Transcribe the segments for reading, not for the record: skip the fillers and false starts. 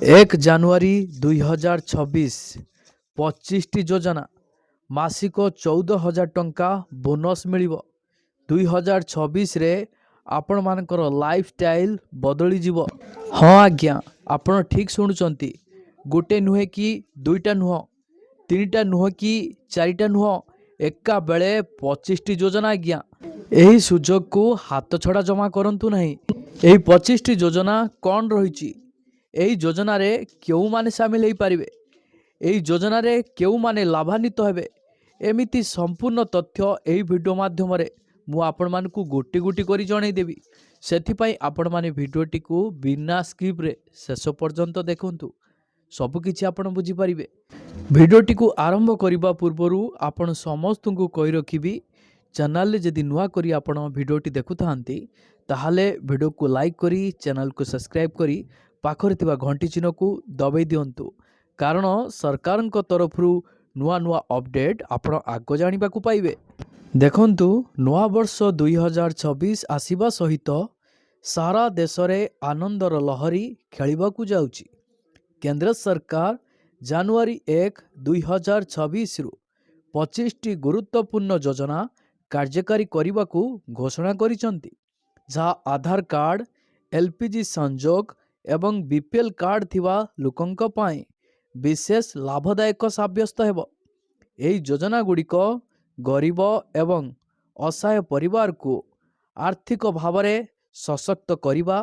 ଏକ ଜାନୁଆରୀ 2026 25ଟି ଯୋଜନା ମାସିକ 14,000 ଟଙ୍କା ବୋନସ୍ ମିଳିବ। 2026ରେ ଆପଣମାନଙ୍କର ଲାଇଫଷ୍ଟାଇଲ୍ ବଦଳିଯିବ। ହଁ ଆଜ୍ଞା, ଆପଣ ଠିକ୍ ଶୁଣୁଛନ୍ତି। ଗୋଟେ ନୁହେଁ କି ଦୁଇଟା ନୁହଁ, ତିନିଟା ନୁହଁ କି ଚାରିଟା ନୁହଁ, ଏକା ବେଳେ 25ଟି ଯୋଜନା ଆଜ୍ଞା। ଏହି ସୁଯୋଗକୁ ହାତଛଡ଼ା ଜମା କରନ୍ତୁ ନାହିଁ। ଏହି 25ଟି ଯୋଜନା କ'ଣ ରହିଛି? ଏହି ଯୋଜନାରେ କେଉଁମାନେ ସାମିଲ ହୋଇପାରିବେ? ଏହି ଯୋଜନାରେ କେଉଁମାନେ ଲାଭାନ୍ୱିତ ହେବେ? ଏମିତି ସମ୍ପୂର୍ଣ୍ଣ ତଥ୍ୟ ଏହି ଭିଡ଼ିଓ ମାଧ୍ୟମରେ ମୁଁ ଆପଣମାନଙ୍କୁ ଗୋଟି ଗୋଟି କରି ଜଣାଇଦେବି। ସେଥିପାଇଁ ଆପଣମାନେ ଭିଡ଼ିଓଟିକୁ ବିନା ସ୍କିପ୍ରେ ଶେଷ ପର୍ଯ୍ୟନ୍ତ ଦେଖନ୍ତୁ, ସବୁକିଛି ଆପଣ ବୁଝିପାରିବେ। ଭିଡ଼ିଓଟିକୁ ଆରମ୍ଭ କରିବା ପୂର୍ବରୁ ଆପଣ ସମସ୍ତଙ୍କୁ କହି ରଖିବି, ଚ୍ୟାନେଲରେ ଯଦି ନୂଆ କରି ଆପଣ ଭିଡ଼ିଓଟି ଦେଖୁଥାନ୍ତି ତାହେଲେ ଭିଡ଼ିଓକୁ ଲାଇକ୍ କରି ଚ୍ୟାନେଲକୁ ସବସ୍କ୍ରାଇବ୍ କରି ପାଖରେ ଥିବା ଘଣ୍ଟି ଚିହ୍ନକୁ ଦବାଇ ଦିଅନ୍ତୁ, କାରଣ ସରକାରଙ୍କ ତରଫରୁ ନୂଆ ନୂଆ ଅପଡ଼େଟ୍ ଆପଣ ଆଗ ଜାଣିବାକୁ ପାଇବେ। ଦେଖନ୍ତୁ, ନୂଆବର୍ଷ 2026 ଆସିବା ସହିତ ସାରା ଦେଶରେ ଆନନ୍ଦର ଲହରୀ ଖେଳିବାକୁ ଯାଉଛି। କେନ୍ଦ୍ର ସରକାର ଜାନୁଆରୀ 1, 2026ରୁ 25ଟି ଗୁରୁତ୍ୱପୂର୍ଣ୍ଣ ଯୋଜନା କାର୍ଯ୍ୟକାରୀ କରିବାକୁ ଘୋଷଣା କରିଛନ୍ତି, ଯାହା ଆଧାର କାର୍ଡ଼, LPG ସଂଯୋଗ ଏବଂ BPL କାର୍ଡ଼ ଥିବା ଲୋକଙ୍କ ପାଇଁ ବିଶେଷ ଲାଭଦାୟକ ସାବ୍ୟସ୍ତ ହେବ। ଏହି ଯୋଜନାଗୁଡ଼ିକ ଗରିବ ଏବଂ ଅସହାୟ ପରିବାରକୁ ଆର୍ଥିକ ଭାବରେ ସଶକ୍ତ କରିବା,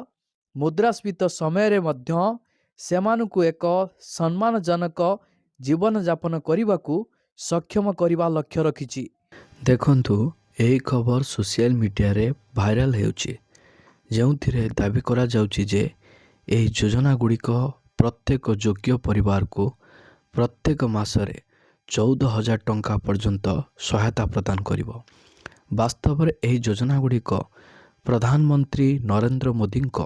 ମୁଦ୍ରାସ୍ଫୀତି ସମୟରେ ମଧ୍ୟ ସେମାନଙ୍କୁ ଏକ ସମ୍ମାନଜନକ ଜୀବନଯାପନ କରିବାକୁ ସକ୍ଷମ କରିବା ଲକ୍ଷ୍ୟ ରଖିଛି। ଦେଖନ୍ତୁ, ଏହି ଖବର ସୋସିଆଲ ମିଡ଼ିଆରେ ଭାଇରାଲ ହେଉଛି, ଯେଉଁଥିରେ ଦାବି କରାଯାଉଛି ଯେ ଏହି ଯୋଜନାଗୁଡ଼ିକ ପ୍ରତ୍ୟେକ ଯୋଗ୍ୟ ପରିବାରକୁ ପ୍ରତ୍ୟେକ ମାସରେ 14,000 ଟଙ୍କା ପର୍ଯ୍ୟନ୍ତ ସହାୟତା ପ୍ରଦାନ କରିବ। ବାସ୍ତବରେ ଏହି ଯୋଜନାଗୁଡ଼ିକ ପ୍ରଧାନମନ୍ତ୍ରୀ ନରେନ୍ଦ୍ର ମୋଦିଙ୍କ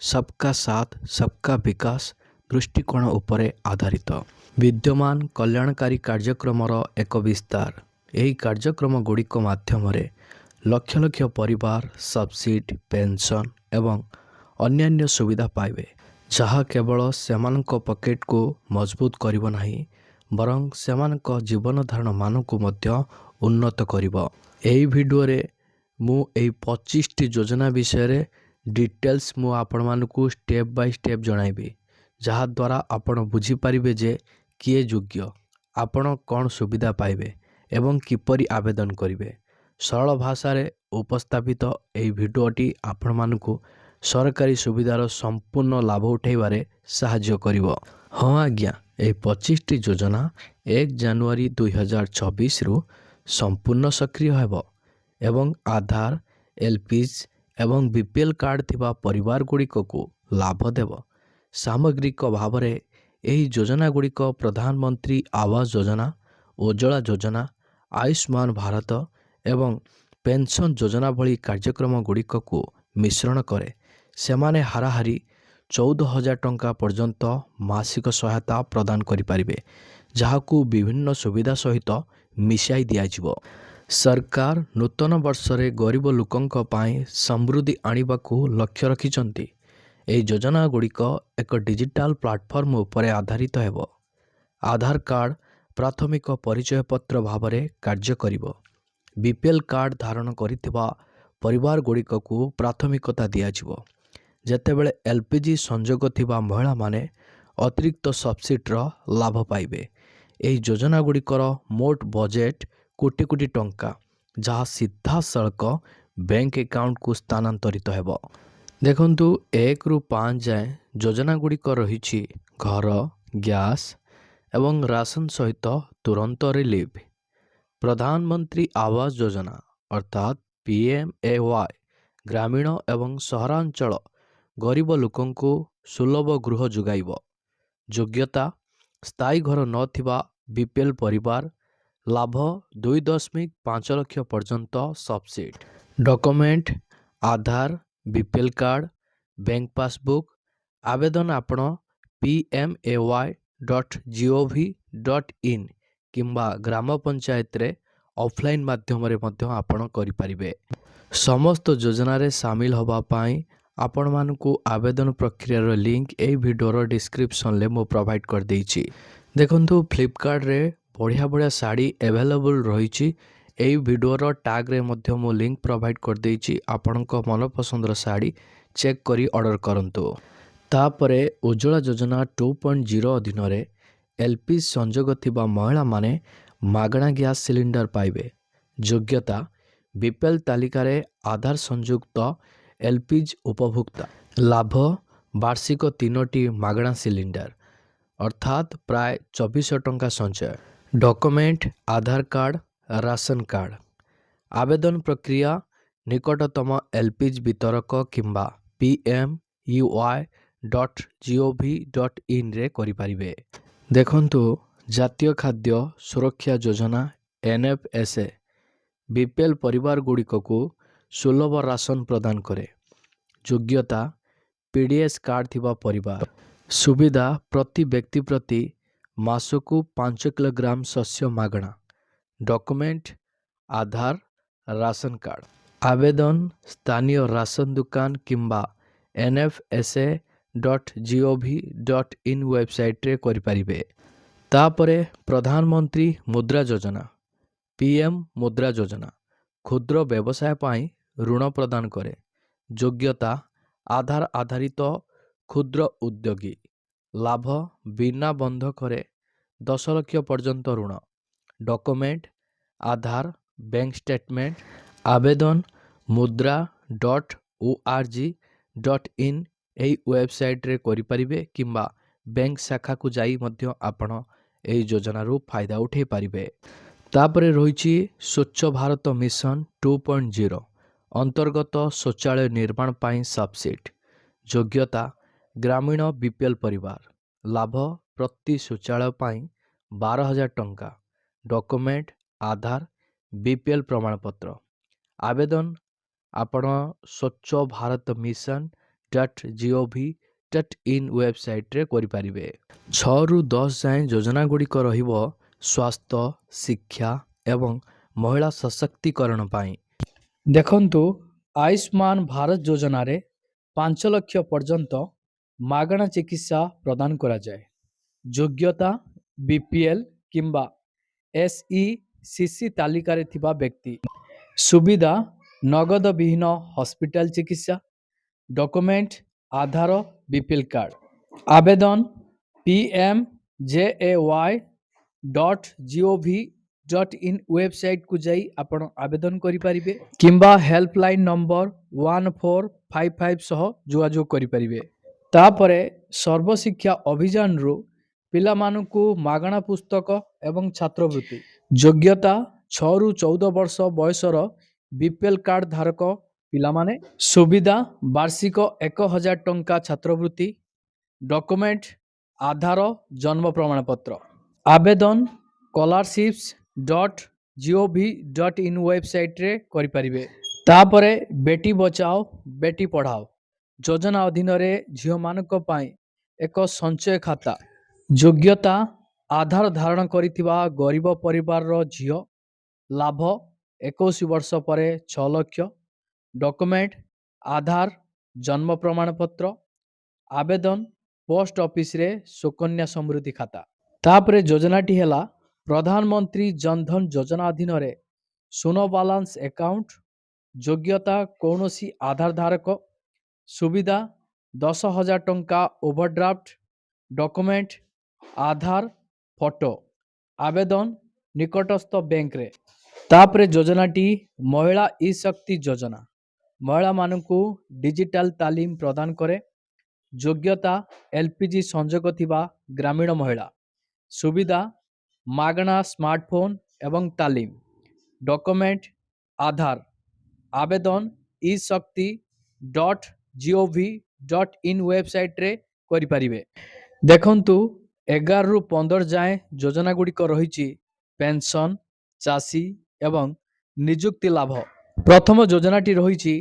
ସବକା ସାଥ ସବକା ବିକାଶ ଦୃଷ୍ଟିକୋଣ ଉପରେ ଆଧାରିତ ବିଦ୍ୟମାନ କଲ୍ୟାଣକାରୀ କାର୍ଯ୍ୟକ୍ରମର ଏକ ବିସ୍ତାର। ଏହି କାର୍ଯ୍ୟକ୍ରମଗୁଡ଼ିକ ମାଧ୍ୟମରେ ଲକ୍ଷ ଲକ୍ଷ ପରିବାର ସବସିଡି, ପେନ୍ସନ୍ ଏବଂ ଅନ୍ୟାନ୍ୟ ସୁବିଧା ପାଇବେ, ଯାହା କେବଳ ସେମାନଙ୍କ ପକେଟକୁ ମଜବୁତ କରିବ ନାହିଁ, ବରଂ ସେମାନଙ୍କ ଜୀବନଧାରଣ ମାନକୁ ମଧ୍ୟ ଉନ୍ନତ କରିବ। ଏହି ଭିଡ଼ିଓରେ ମୁଁ ଏହି 25ଟି ଯୋଜନା ବିଷୟରେ ଡିଟେଲ୍ସ ମୁଁ ଆପଣମାନଙ୍କୁ ଷ୍ଟେପ୍ ବାଇ ଷ୍ଟେପ୍ ଜଣାଇବି, ଯାହାଦ୍ୱାରା ଆପଣ ବୁଝିପାରିବେ ଯେ କିଏ ଯୋଗ୍ୟ, ଆପଣ କ'ଣ ସୁବିଧା ପାଇବେ ଏବଂ କିପରି ଆବେଦନ କରିବେ। ସରଳ ଭାଷାରେ ଉପସ୍ଥାପିତ ଏହି ଭିଡ଼ିଓଟି ଆପଣମାନଙ୍କୁ ସରକାରୀ ସୁବିଧାର ସମ୍ପୂର୍ଣ୍ଣ ଲାଭ ଉଠାଇବାରେ ସାହାଯ୍ୟ କରିବ। ହଁ ଆଜ୍ଞା, ଏହି 25ଟି ଯୋଜନା 1 ଜାନୁଆରୀ 2026ରୁ ସମ୍ପୂର୍ଣ୍ଣ ସକ୍ରିୟ ହେବ ଏବଂ ଆଧାର, LPG ଏବଂ BPL କାର୍ଡ଼ ଥିବା ପରିବାରଗୁଡ଼ିକକୁ ଲାଭ ଦେବ। ସାମଗ୍ରିକ ଭାବରେ ଏହି ଯୋଜନାଗୁଡ଼ିକ ପ୍ରଧାନମନ୍ତ୍ରୀ ଆବାସ ଯୋଜନା, ଉଜ୍ଜ୍ୱଳା ଯୋଜନା, ଆୟୁଷ୍ମାନ ଭାରତ ଏବଂ ପେନ୍ସନ୍ ଯୋଜନା ଭଳି କାର୍ଯ୍ୟକ୍ରମଗୁଡ଼ିକକୁ ମିଶ୍ରଣ କରେ। ସେମାନେ ହାରାହାରି 14,000 ଟଙ୍କା ପର୍ଯ୍ୟନ୍ତ ମାସିକ ସହାୟତା ପ୍ରଦାନ କରିପାରିବେ, ଯାହାକୁ ବିଭିନ୍ନ ସୁବିଧା ସହିତ ମିଶାଇ ଦିଆଯିବ। ସରକାର ନୂତନ ବର୍ଷରେ ଗରିବ ଲୋକଙ୍କ ପାଇଁ ସମୃଦ୍ଧି ଆଣିବାକୁ ଲକ୍ଷ୍ୟ ରଖିଛନ୍ତି। ଏହି ଯୋଜନାଗୁଡ଼ିକ ଏକ ଡିଜିଟାଲ ପ୍ଲାଟଫର୍ମ ଉପରେ ଆଧାରିତ ହେବ। ଆଧାର କାର୍ଡ଼ ପ୍ରାଥମିକ ପରିଚୟପତ୍ର ଭାବରେ କାର୍ଯ୍ୟ କରିବ। BPL କାର୍ଡ଼ ଧାରଣ କରିଥିବା ପରିବାରଗୁଡ଼ିକକୁ ପ୍ରାଥମିକତା ଦିଆଯିବ, ଯେତେବେଳେ LPG ସଂଯୋଗ ଥିବା ମହିଳାମାନେ ଅତିରିକ୍ତ ସବସିଡିର ଲାଭ ପାଇବେ। ଏହି ଯୋଜନାଗୁଡ଼ିକର ମୋଟ ବଜେଟ୍ କୋଟି କୋଟି ଟଙ୍କା, ଯାହା ସିଧାସଳଖ ବ୍ୟାଙ୍କ ଆକାଉଣ୍ଟକୁ ସ୍ଥାନାନ୍ତରିତ ହେବ। ଦେଖନ୍ତୁ, 1ରୁ 5 ଯାଏଁ ଯୋଜନାଗୁଡ଼ିକ ରହିଛି ଘର, ଗ୍ୟାସ୍ ଏବଂ ରାସନ ସହିତ ତୁରନ୍ତ ରିଲିଫ୍। ପ୍ରଧାନମନ୍ତ୍ରୀ ଆବାସ ଯୋଜନା ଅର୍ଥାତ୍ PMAY ଗ୍ରାମୀଣ ଏବଂ ସହରାଞ୍ଚଳ ଗରିବ ଲୋକଙ୍କୁ ସୁଲଭ ଗୃହ ଯୋଗାଇବ। ଯୋଗ୍ୟତା: ସ୍ଥାୟୀ ଘର ନଥିବା BPL ପରିବାର, ଲାଭ 2.5 ଲକ୍ଷ ପର୍ଯ୍ୟନ୍ତ ସବସିଡି। ଡକୁମେଣ୍ଟ: ଆଧାର, BPL କାର୍ଡ଼, ବ୍ୟାଙ୍କ ପାସବୁକ୍। ଆବେଦନ ଆପଣ PMAY.gov.in କିମ୍ବା ଗ୍ରାମ ପଞ୍ଚାୟତରେ ଅଫଲାଇନ୍ ମାଧ୍ୟମରେ ମଧ୍ୟ ଆପଣ କରିପାରିବେ। ସମସ୍ତ ଯୋଜନାରେ ସାମିଲ ହେବା ପାଇଁ ଆପଣମାନଙ୍କୁ ଆବେଦନ ପ୍ରକ୍ରିୟାର ଲିଙ୍କ୍ ଏହି ଭିଡ଼ିଓର ଡିସ୍କ୍ରିପ୍ସନ୍ରେ ମୁଁ ପ୍ରୋଭାଇଡ଼ କରିଦେଇଛି। ଦେଖନ୍ତୁ ଫ୍ଲିପକାର୍ଟରେ ବଢ଼ିଆ ବଢ଼ିଆ ଶାଢ଼ୀ ଆଭେଲେବୁଲ୍ ରହିଛି। ଏହି ଭିଡ଼ିଓର ଟ୍ୟାଗ୍ରେ ମଧ୍ୟ ମୁଁ ଲିଙ୍କ୍ ପ୍ରୋଭାଇଡ଼ କରିଦେଇଛି। ଆପଣଙ୍କ ମନପସନ୍ଦର ଶାଢ଼ୀ ଚେକ୍ କରି ଅର୍ଡ଼ର କରନ୍ତୁ। ତାପରେ ଉଜ୍ଜ୍ୱଳା ଯୋଜନା 2.0 ଅଧୀନରେ LPG ସଂଯୋଗ ଥିବା ମହିଳାମାନେ ମାଗଣା ଗ୍ୟାସ୍ ସିଲିଣ୍ଡର ପାଇବେ। ଯୋଗ୍ୟତା BPL ତାଲିକାରେ ଆଧାର ସଂଯୁକ୍ତ LPG ଉପଭୋକ୍ତା। ଲାଭ ବାର୍ଷିକ 3ଟି ମାଗଣା ସିଲିଣ୍ଡର ଅର୍ଥାତ୍ ପ୍ରାୟ 2400 ଟଙ୍କା ସଞ୍ଚୟ। Document Aadhaar card, ration card. ଆବେଦନ ପ୍ରକ୍ରିୟା ନିକଟତମ LPG ବିତରକ କିମ୍ବା pmui.gov.in ରେ କରିପାରିବେ। ଦେଖନ୍ତୁ ଜାତୀୟ ଖାଦ୍ୟ ସୁରକ୍ଷା ଯୋଜନା NFSA BPL ପରିବାରଗୁଡ଼ିକକୁ ସୁଲଭ ରାସନ ପ୍ରଦାନ କରେ। ଯୋଗ୍ୟତା PDS କାର୍ଡ଼ ଥିବା ପରିବାର। ସୁବିଧା ପ୍ରତି ବ୍ୟକ୍ତି ପ୍ରତି ମାସକୁ 5 କିଲୋଗ୍ରାମ ଶସ୍ୟ ମାଗଣା। ଡକୁମେଣ୍ଟ ଆଧାର, ରାସନ କାର୍ଡ଼। ଆବେଦନ ସ୍ଥାନୀୟ ରାସନ ଦୋକାନ କିମ୍ବା NFSA.gov.in ୱେବସାଇଟ୍ରେ କରିପାରିବେ। ତାପରେ ପ୍ରଧାନମନ୍ତ୍ରୀ ମୁଦ୍ରା ଯୋଜନା PM ମୁଦ୍ରା ଯୋଜନା କ୍ଷୁଦ୍ର ବ୍ୟବସାୟ ପାଇଁ ଋଣ ପ୍ରଦାନ କରେ। ଯୋଗ୍ୟତା ଆଧାର ଆଧାରିତ କ୍ଷୁଦ୍ର ଉଦ୍ୟୋଗୀ। ଲାଭ ବିନା ବନ୍ଧକରେ 10 ଲକ୍ଷ ପର୍ଯ୍ୟନ୍ତ ଋଣ। ଡକୁମେଣ୍ଟ ଆଧାର, ବ୍ୟାଙ୍କ ଷ୍ଟେଟମେଣ୍ଟ। ଆବେଦନ mudra.org.in ଏହି ୱେବସାଇଟ୍ରେ କରିପାରିବେ କିମ୍ବା ବ୍ୟାଙ୍କ ଶାଖାକୁ ଯାଇ ମଧ୍ୟ ଆପଣ ଏହି ଯୋଜନାରୁ ଫାଇଦା ଉଠାଇ ପାରିବେ। ତାପରେ ରହିଛି ସ୍ୱଚ୍ଛ ଭାରତ ମିଶନ 2.0 ଅନ୍ତର୍ଗତ ଶୌଚାଳୟ ନିର୍ମାଣ ପାଇଁ ସବସିଡି। ଯୋଗ୍ୟତା ଗ୍ରାମୀଣ BPL ପରିବାର। ଲାଭ ପ୍ରତି ଶୌଚାଳୟ ପାଇଁ 12,000 ଟଙ୍କା। ଡକୁମେଣ୍ଟ ଆଧାର, BPL ପ୍ରମାଣପତ୍ର। ଆବେଦନ ଆପଣ ସ୍ୱଚ୍ଛ ଭାରତ ମିଶନ.gov.in ୱେବସାଇଟ୍ରେ କରିପାରିବେ। 6ରୁ 10 ଯାଏଁ ଯୋଜନାଗୁଡ଼ିକ ରହିବ ସ୍ୱାସ୍ଥ୍ୟ, ଶିକ୍ଷା ଏବଂ ମହିଳା ସଶକ୍ତିକରଣ ପାଇଁ। ଦେଖନ୍ତୁ ଆୟୁଷ୍ମାନ ଭାରତ ଯୋଜନାରେ 5 ଲକ୍ଷ ପର୍ଯ୍ୟନ୍ତ ମାଗଣା ଚିକିତ୍ସା ପ୍ରଦାନ କରାଯାଏ। ଯୋଗ୍ୟତା BPL କିମ୍ବା SECC ତାଲିକାରେ ଥିବା ବ୍ୟକ୍ତି। ସୁବିଧା ନଗଦ ବିହୀନ ହସ୍ପିଟାଲ ଚିକିତ୍ସା। ଡକୁମେଣ୍ଟ ଆଧାର, BPL କାର୍ଡ଼। ଆବେଦନ pmjay.gov.in ୱେବସାଇଟ୍କୁ ଯାଇ ଆପଣ ଆବେଦନ କରିପାରିବେ କିମ୍ବା ହେଲ୍ପଲାଇନ୍ ନମ୍ବର 1455 ସହ ଯୋଗାଯୋଗ କରିପାରିବେ। ତାପରେ ସର୍ବଶିକ୍ଷା ଅଭିଯାନରୁ ପିଲାମାନଙ୍କୁ ମାଗଣା ପୁସ୍ତକ ଏବଂ ଛାତ୍ରବୃତ୍ତି। ଯୋଗ୍ୟତା 6ରୁ 14 ବର୍ଷ ବୟସର BPL କାର୍ଡ଼ ଧାରକ ପିଲାମାନେ। ସୁବିଧା ବାର୍ଷିକ 1,000 ଟଙ୍କା ଛାତ୍ରବୃତ୍ତି। ଡକୁମେଣ୍ଟ ଆଧାର, ଜନ୍ମ ପ୍ରମାଣପତ୍ର। ଆବେଦନ scholarships.gov.in ୱେବସାଇଟ୍ରେ କରିପାରିବେ। ତାପରେ ବେଟି ବଚାଓ ବେଟି ପଢ଼ାଓ ଯୋଜନା ଅଧୀନରେ ଝିଅମାନଙ୍କ ପାଇଁ ଏକ ସଞ୍ଚୟ ଖାତା। ଯୋଗ୍ୟତା ଆଧାର ଧାରଣ କରିଥିବା ଗରିବ ପରିବାରର ଝିଅ। ଲାଭ 21 ବର୍ଷ ପରେ 6 ଲକ୍ଷ। ଡକୁମେଣ୍ଟ ଆଧାର, ଜନ୍ମ ପ୍ରମାଣପତ୍ର। ଆବେଦନ ପୋଷ୍ଟ ଅଫିସରେ ସୁକନ୍ୟା ସମୃଦ୍ଧି ଖାତା। ତାପରେ ଯୋଜନାଟି ହେଲା ପ୍ରଧାନମନ୍ତ୍ରୀ ଜନଧନ ଯୋଜନା ଅଧୀନରେ ଶୂନ ବାଲାନ୍ସ ଆକାଉଣ୍ଟ। ଯୋଗ୍ୟତା କୌଣସି ଆଧାର ଧାରକ। ସୁବିଧା 10,000 ଟଙ୍କା ଓଭରଡ୍ରାଫ୍ଟ। ଡକୁମେଣ୍ଟ ଆଧାର, ଫଟୋ। ଆବେଦନ ନିକଟସ୍ଥ ବ୍ୟାଙ୍କରେ। ତାପରେ ଯୋଜନାଟି ମହିଳା ଇ-ଶକ୍ତି ଯୋଜନା ମହିଳାମାନଙ୍କୁ ଡିଜିଟାଲ ତାଲିମ ପ୍ରଦାନ କରେ। ଯୋଗ୍ୟତା LPG ସଂଯୋଗ ଥିବା ଗ୍ରାମୀଣ ମହିଳା। ସୁବିଧା ମାଗଣା ସ୍ମାର୍ଟଫୋନ ଏବଂ ତାଲିମ। ଡକୁମେଣ୍ଟ ଆଧାର। ଆବେଦନ e-shakti.gov.in ୱେବସାଇଟ୍ରେ କରିପାରିବେ। ଦେଖନ୍ତୁ 11ରୁ 15 ଯାଏଁ ଯୋଜନାଗୁଡ଼ିକ ରହିଛି ପେନ୍ସନ୍, ଚାଷୀ ଏବଂ ନିଯୁକ୍ତି ଲାଭ। ପ୍ରଥମ ଯୋଜନାଟି ରହିଛି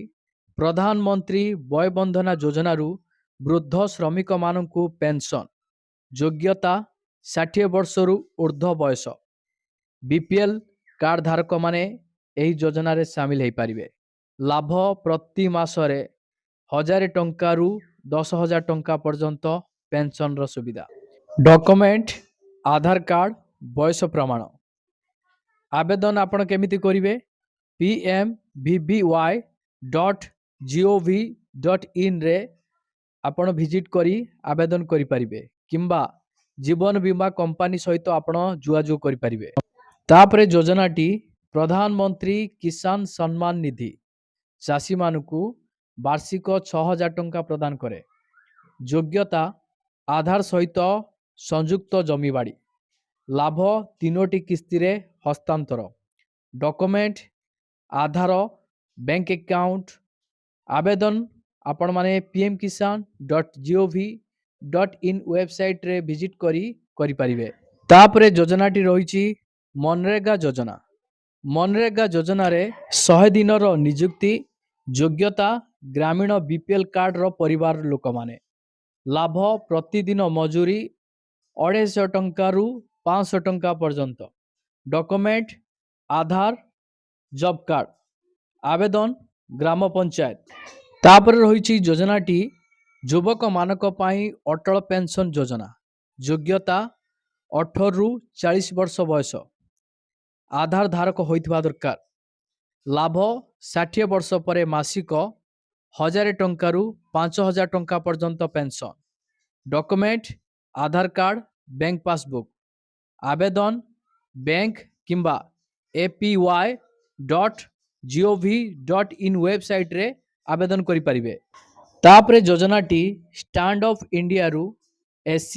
ପ୍ରଧାନମନ୍ତ୍ରୀ ବୟ ବନ୍ଦନା ଯୋଜନାରୁ ବୃଦ୍ଧ ଶ୍ରମିକମାନଙ୍କୁ ପେନ୍ସନ୍। ଯୋଗ୍ୟତା 60 ବର୍ଷରୁ ଉର୍ଦ୍ଧ୍ୱ ବୟସ। BPL କାର୍ଡ଼ ଧାରକମାନେ ଏହି ଯୋଜନାରେ ସାମିଲ ହୋଇପାରିବେ। ଲାଭ ପ୍ରତି ମାସରେ 1000 ଟଙ୍କାରୁ 10,000 ଟଙ୍କା ପର୍ଯ୍ୟନ୍ତ ପେନସନର ସୁବିଧା। ଡକୁମେଣ୍ଟ ଆଧାର କାର୍ଡ଼ ବୟସ ପ୍ରମାଣ। ଆବେଦନ ଆପଣ କେମିତି କରିବେ? pmvvy.gov.in ଆପଣ ଭିଜିଟ୍ କରି ଆବେଦନ କରିପାରିବେ କିମ୍ବା ଜୀବନ ବୀମା କମ୍ପାନୀ ସହିତ ଆପଣ ଯୋଗାଯୋଗ କରିପାରିବେ। ତାପରେ ଯୋଜନାଟି ପ୍ରଧାନମନ୍ତ୍ରୀ କିଷାନ ସମ୍ମାନ ନିଧି ଚାଷୀମାନଙ୍କୁ ବାର୍ଷିକ 6,000 ଟଙ୍କା ପ୍ରଦାନ କରେ। ଯୋଗ୍ୟତା ଆଧାର ସହିତ ସଂଯୁକ୍ତ ଜମିବାଡ଼ି। ଲାଭ 3ଟି କିସ୍ତିରେ ହସ୍ତାନ୍ତର। ଡକୁମେଣ୍ଟ ଆଧାର, ବ୍ୟାଙ୍କ ଆକାଉଣ୍ଟ। ଆବେଦନ ଆପଣମାନେ pmkisan.gov.in ୱେବସାଇଟ୍ରେ ଭିଜିଟ୍ କରି କରିପାରିବେ। ତାପରେ ଯୋଜନାଟି ରହିଛି ମନରେଗା ଯୋଜନା। ମନରେଗା ଯୋଜନାରେ 100 ଦିନର ନିଯୁକ୍ତି। ଯୋଗ୍ୟତା ଗ୍ରାମୀଣ ବିପିଏଲ୍ କାର୍ଡ଼ର ପରିବାର ଲୋକମାନେ। ଲାଭ ପ୍ରତିଦିନ ମଜୁରୀ 250 ଟଙ୍କାରୁ 500 ଟଙ୍କା ପର୍ଯ୍ୟନ୍ତ। ଡକୁମେଣ୍ଟ ଆଧାର, ଜବ୍ କାର୍ଡ଼। ଆବେଦନ ଗ୍ରାମ ପଞ୍ଚାୟତ। ତାପରେ ରହିଛି ଯୋଜନାଟି ଯୁବକମାନଙ୍କ ପାଇଁ ଅଟଳ ପେନସନ ଯୋଜନା। ଯୋଗ୍ୟତା 18ରୁ 40 ବର୍ଷ ବୟସ। ଆଧାର ଧାରକ ହୋଇଥିବା ଦରକାର। ଲାଭ 60 ବର୍ଷ ପରେ ମାସିକ 1000 ଟଙ୍କାରୁ 5,000 ଟଙ୍କା ପର୍ଯ୍ୟନ୍ତ pension. Document Aadhaar card, bank passbook. ଆବେଦନ ବ୍ୟାଙ୍କ କିମ୍ବା apy.gov.in ୱେବସାଇଟ୍ରେ ଆବେଦନ କରିପାରିବେ। ତାପରେ ଯୋଜନାଟି ଷ୍ଟାଣ୍ଡ ଅପ୍ ଇଣ୍ଡିଆରୁ SC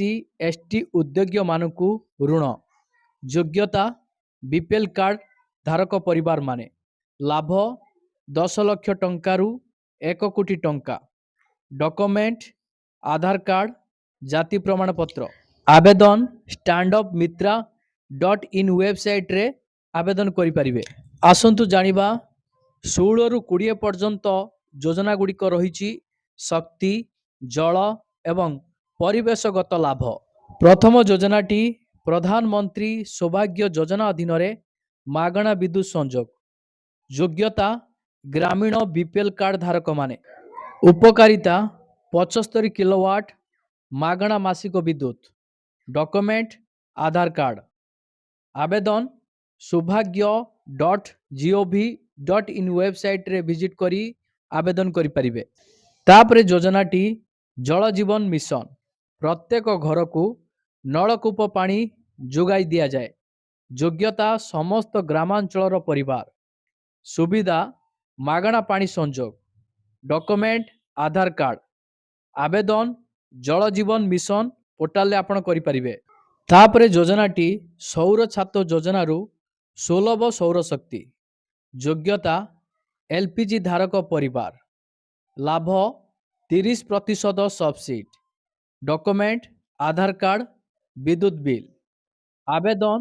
ST ଉଦ୍ୟୋଗୀମାନଙ୍କୁ ଋଣ। ଯୋଗ୍ୟତା ବିପିଏଲ୍ କାର୍ଡ଼ ଧାରକ ପରିବାରମାନେ। ଲାଭ 10 ଲକ୍ଷ ଟଙ୍କାରୁ 1 କୋଟି ଟଙ୍କା। ଡକୁମେଣ୍ଟ ଆଧାର କାର୍ଡ଼, ଜାତି ପ୍ରମାଣପତ୍ର। ଆବେଦନ standupmitra.in ୱେବସାଇଟ୍ରେ ଆବେଦନ କରିପାରିବେ। ଆସନ୍ତୁ ଜାଣିବା 16ରୁ 20 ପର୍ଯ୍ୟନ୍ତ ଯୋଜନା ଗୁଡ଼ିକ ରହିଛି। ଶକ୍ତି, ଜଳ ଏବଂ ପରିବେଶଗତ ଲାଭ। ପ୍ରଥମ ଯୋଜନାଟି ପ୍ରଧାନମନ୍ତ୍ରୀ ସୌଭାଗ୍ୟ ଯୋଜନା ଅଧୀନରେ ମାଗଣା ବିଦ୍ୟୁତ୍ ସଂଯୋଗ। ଯୋଗ୍ୟତା ଗ୍ରାମୀଣ ବିପିଏଲ୍ କାର୍ଡ଼ ଧାରକମାନେ। ଉପକାରିତା 75 କିଲୋୱାଟ ମାଗଣା ମାସିକ ବିଦ୍ୟୁତ୍। Document Aadhaar card. ଆବେଦନ ସୌଭାଗ୍ୟ.gov.in ୱେବସାଇଟ୍ରେ ଭିଜିଟ୍ କରି ଆବେଦନ କରିପାରିବେ। ତାପରେ ଯୋଜନାଟି ଜଳ ଜୀବନ ମିଶନ। ପ୍ରତ୍ୟେକ ଘରକୁ ନଳକୂପ ପାଣି ଯୋଗାଇ ଦିଆଯାଏ। ଯୋଗ୍ୟତା ସମସ୍ତ ଗ୍ରାମାଞ୍ଚଳର ପରିବାର। ସୁବିଧା ମାଗଣା ପାଣି ସଂଯୋଗ। Document Aadhaar card. ଆବେଦନ ଜଳ ଜୀବନ ମିଶନ ପୋର୍ଟାଲରେ ଆପଣ କରିପାରିବେ। ତାପରେ ଯୋଜନାଟି ସୌର ଛାତ ଯୋଜନାରୁ ସୁଲଭ ସୌରଶକ୍ତି। ଯୋଗ୍ୟତା LPG ଧାରକ ପରିବାର। ଲାଭ 30% ସବସିଡି। ଡକୁମେଣ୍ଟ ଆଧାର କାର୍ଡ଼, ବିଦ୍ୟୁତ୍ ବିଲ୍। ଆବେଦନ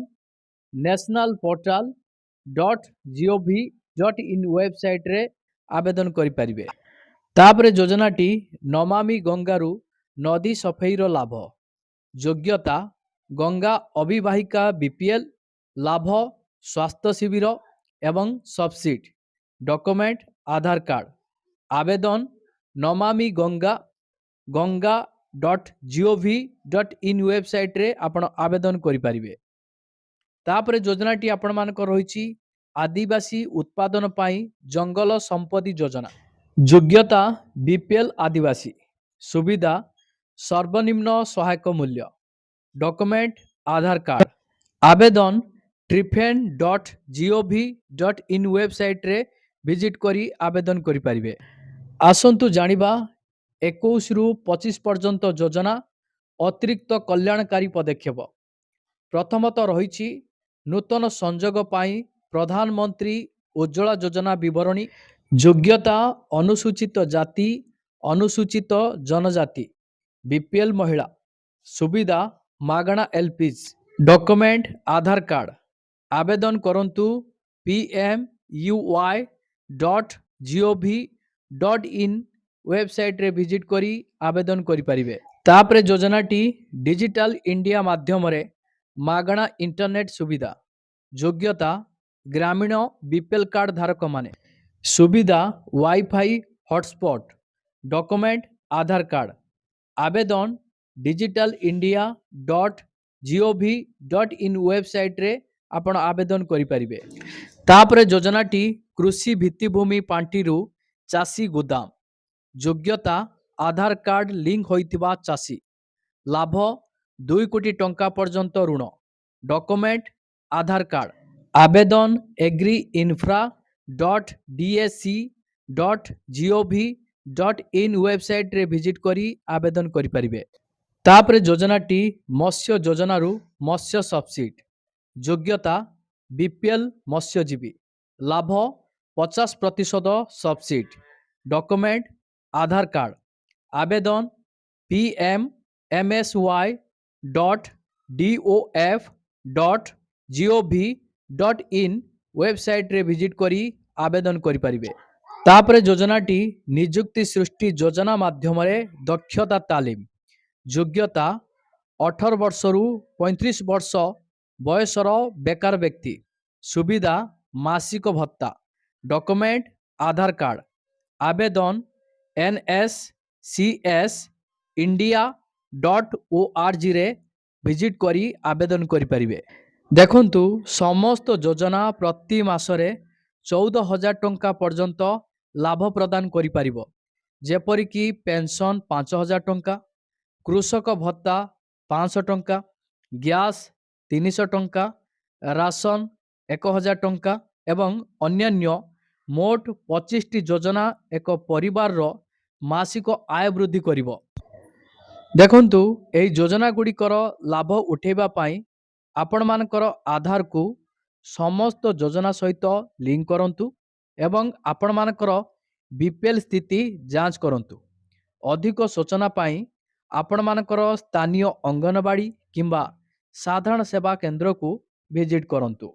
nationalportal.gov.in ୱେବସାଇଟ୍ରେ ଆବେଦନ କରିପାରିବେ। ତାପରେ ଯୋଜନାଟି ନମାମି ଗଙ୍ଗାରୁ ନଦୀ ସଫେଇର ଲାଭ। ଯୋଗ୍ୟତା ଗଙ୍ଗା ଅବିବାହିକା ବିପିଏଲ୍। ଲାଭ ସ୍ୱାସ୍ଥ୍ୟ ଶିବିର ଏବଂ ସବସିଡି। Document Aadhaar card. ଆବେଦନ ନମାମି ganga.gov.in ୱେବସାଇଟ୍ରେ ଆପଣ ଆବେଦନ କରିପାରିବେ। ତାପରେ ଯୋଜନାଟି ଆପଣମାନଙ୍କର ରହିଛି ଆଦିବାସୀ ଉତ୍ପାଦନ ପାଇଁ ଜଙ୍ଗଲ ସମ୍ପତ୍ତି ଯୋଜନା। ଯୋଗ୍ୟତା ବିପିଏଲ୍ ଆଦିବାସୀ। ସୁବିଧା ସର୍ବନିମ୍ନ ସହାୟକ ମୂଲ୍ୟ। Document Aadhaar card. ଆବେଦନ trifen.gov.in ୱେବସାଇଟ୍ରେ ଭିଜିଟ୍ କରି ଆବେଦନ କରିପାରିବେ। ଆସନ୍ତୁ ଜାଣିବା 21ରୁ 25 ପର୍ଯ୍ୟନ୍ତ ଯୋଜନା ଅତିରିକ୍ତ କଲ୍ୟାଣକାରୀ ପଦକ୍ଷେପ। ପ୍ରଥମତଃ ରହିଛି ନୂତନ ସଂଯୋଗ ପାଇଁ ପ୍ରଧାନମନ୍ତ୍ରୀ ଉଜ୍ଜ୍ୱଳା ଯୋଜନା ବିବରଣୀ। ଯୋଗ୍ୟତା ଅନୁସୂଚିତ ଜାତି, ଅନୁସୂଚିତ ଜନଜାତି, ବିପିଏଲ୍ ମହିଳା। ସୁବିଧା ମାଗଣା LPG। Document Aadhaar card. ଆବେଦନ କରନ୍ତୁ pmuy.gov.in ୱେବସାଇଟ୍ରେ ଭିଜିଟ୍ କରି ଆବେଦନ କରିପାରିବେ। ତାପରେ ଯୋଜନାଟି ଡିଜିଟାଲ ଇଣ୍ଡିଆ ମାଧ୍ୟମରେ ମାଗଣା ଇଣ୍ଟରନେଟ୍ ସୁବିଧା। ଯୋଗ୍ୟତା ଗ୍ରାମୀଣ ବିପିଏଲ୍ କାର୍ଡ଼ ଧାରକମାନେ। ସୁବିଧା WiFi hotspot. Document Aadhaar card. ଆବେଦନ digitalindia.gov.in ୱେବସାଇଟ୍ରେ ଆପଣ ଆବେଦନ କରିପାରିବେ। ତାପରେ ଯୋଜନାଟି କୃଷି ଭିତ୍ତିଭୂମି ପାଣ୍ଠିରୁ ଚାଷୀ ଗୋଦାମ। ଯୋଗ୍ୟତା ଆଧାର କାର୍ଡ଼ ଲିଙ୍କ ହୋଇଥିବା ଚାଷୀ। ଲାଭ 2 କୋଟି ଟଙ୍କା ପର୍ଯ୍ୟନ୍ତ ଋଣ। Document Aadhaar card. ଆବେଦନ agriinfra.dsc.gov.in ୱେବସାଇଟ୍ରେ ଭିଜିଟ୍ କରି ଆବେଦନ କରିପାରିବେ। ତାପରେ ଯୋଜନାଟି ମତ୍ସ୍ୟ ଯୋଜନାରୁ ମତ୍ସ୍ୟ ସବସିଡି। ଯୋଗ୍ୟତା ବିପିଏଲ୍ ମତ୍ସ୍ୟଜୀବୀ। ଲାଭ 50% ସବସିଡି। Document Aadhaar card. ଆବେଦନ pmsy.dof.gov.in ୱେବସାଇଟ୍ରେ ଭିଜିଟ୍ କରି ଆବେଦନ କରିପାରିବେ। ତାପରେ ଯୋଜନାଟି ନିଯୁକ୍ତି ସୃଷ୍ଟି ଯୋଜନା ମାଧ୍ୟମରେ ଦକ୍ଷତା ତାଲିମ। ଯୋଗ୍ୟତା 18 ବର୍ଷରୁ 35 ବର୍ଷ ବୟସର ବେକାର ବ୍ୟକ୍ତି। ସୁବିଧା ମାସିକ ଭତ୍ତା। Document Aadhaar card. ଆବେଦନ nscsindia.orgରେ ଭିଜିଟ୍ କରି ଆବେଦନ କରିପାରିବେ। ଦେଖନ୍ତୁ ସମସ୍ତ ଯୋଜନା ପ୍ରତି ମାସରେ 14,000 ଟଙ୍କା ପର୍ଯ୍ୟନ୍ତ ଲାଭ ପ୍ରଦାନ କରିପାରିବ। ଯେପରିକି ପେନସନ୍ 5,000 ଟଙ୍କା, କୃଷକ ଭତ୍ତା 500 ଟଙ୍କା, ଗ୍ୟାସ୍ 300 ଟଙ୍କା, ରାସନ 1,000 ଟଙ୍କା ଏବଂ ଅନ୍ୟାନ୍ୟ ମୋଟ 25ଟି ଯୋଜନା ଏକ ପରିବାରର ମାସିକ ଆୟ ବୃଦ୍ଧି କରିବ। ଦେଖନ୍ତୁ ଏହି ଯୋଜନା ଗୁଡ଼ିକର ଲାଭ ଉଠାଇବା ପାଇଁ ଆପଣମାନଙ୍କର ଆଧାରକୁ ସମସ୍ତ ଯୋଜନା ସହିତ ଲିଙ୍କ କରନ୍ତୁ ଏବଂ ଆପଣମାନଙ୍କର ବିପିଏଲ୍ ସ୍ଥିତି ଯାଞ୍ଚ କରନ୍ତୁ। ଅଧିକ ସୂଚନା ପାଇଁ ଆପଣମାନଙ୍କର ସ୍ଥାନୀୟ ଅଙ୍ଗନବାଡ଼ି କିମ୍ବା ସାଧାରଣ ସେବା କେନ୍ଦ୍ରକୁ ଭିଜିଟ୍ କରନ୍ତୁ।